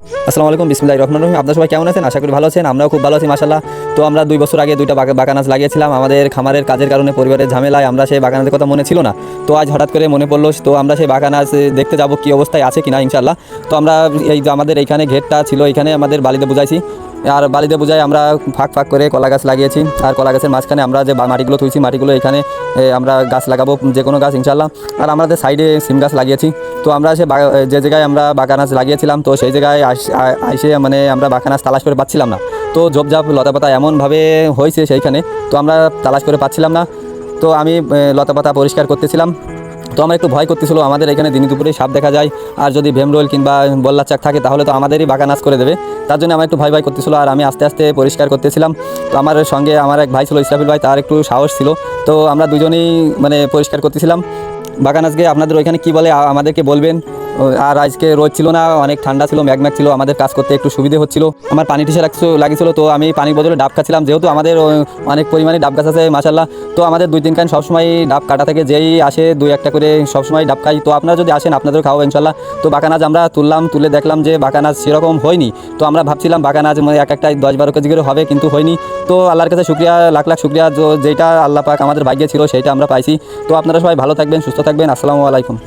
আসসালামু আলাইকুম, বিসমিল্লাহির রহমানির রহিম। আপনারা সবাই কেমন আছেন? আশা করি ভালো আছেন। আমরাও খুব ভালো আছি মাশাআল্লাহ। তো আমরা 2 বছর আগে 2টা বাগানাচ লাগিয়েছিলাম। আমাদের খামারের কাজের কারণে, পরিবারের ঝামেলায় আমরা সেই বাগানাচের কথা মনে ছিল না। তো আজ হঠাৎ করে মনে পড়লো, তো আমরা সেই বাগানাচ দেখতে যাব কি অবস্থায় আছে কিনা ইনশাআল্লাহ। তো আমরা এই যে আমাদের এইখানে ঘেরটা ছিল, এখানে আমাদের বালিতে বুঝাইছি, আর বালিতে বুঝাই আমরা ফাঁক ফাঁক করে কলা গাছ লাগিয়েছি। আর কলা গাছের মাঝখানে আমরা যে মাটিগুলো থুইছি, মাটিগুলো এখানে আমরা গাছ লাগাবো, যে কোনো গাছ ইনশাআল্লাহ। আর আমাদের সাইডে সিম গাছ লাগিয়েছি। তো আমরা যে জায়গায় আমরা বাগানাচ লাগিয়েছিলাম, তো সেই জায়গায় আইসে মানে আমরা বাগানাচ তালাশ করে পাচ্ছিলাম না। তো ঝোপঝাপ লতাপাতা এমনভাবে হয়েছে সেইখানে, তো আমরা তালাশ করে পাচ্ছিলাম না। তো আমি লতাপাতা পরিষ্কার করতেছিলাম। তো আমার একটু ভয় করতেছিল, আমাদের এখানে দিনে দুপুরে সাপ দেখা যায়, আর যদি ভেমরোল কিংবা বল্লার চাক থাকে তাহলে তো আমাদেরই বাগানাচ করে দেবে। তার জন্য আমার একটু ভয় করতেছিল, আর আমি আস্তে আস্তে পরিষ্কার করতেছিলাম। তো আমার সঙ্গে আমার এক ভাই ছিল, ইসরাফিল ভাই, তার একটু সাহস ছিল। তো আমরা দুজনেই মানে পরিষ্কার করতেছিলাম বাগানাচকে। আপনাদের ওইখানে কি বলে আমাদেরকে বলবেন। আর আজকে রোদ ছিল না, অনেক ঠান্ডা ছিল, ম্যাগম্যাগ ছিল, আমাদের কাজ করতে একটু সুবিধে হচ্ছিল। আমার পানি টিসে লাগিয়েছিল, তো আমি পানির বদলে ডাব খাচ্ছিলাম, যেহেতু আমাদের অনেক পরিমাণে ডাব গাছ আছে মাশাআল্লাহ। তো আমাদের 2-3 কান সবসময় ডাব কাটা থেকে, যেই আসে 2-1টা করে সবসময় ডাব খাই। তো আপনারা যদি আসেন আপনাদেরও খাওয়া ইনশাআল্লাহ। তো বাগানাচ আমরা তুলে দেখলাম যে বাগানাচ সেরকম হয়নি। তো আমরা ভাবছিলাম বাগানাচ মানে এক একটাই 10-12 কেজি করে হবে, কিন্তু হয়নি। তো আল্লাহর কাছে শুকরিয়া, লাখ লাখ শুকরিয়া, যেটা আল্লাহ পাক আমাদের ভাগ্যে ছিল সেইটা আমরা পাইছি। তো আপনারা সবাই ভালো থাকবেন, সুস্থ থাকবেন। আসসালামু আলাইকুম।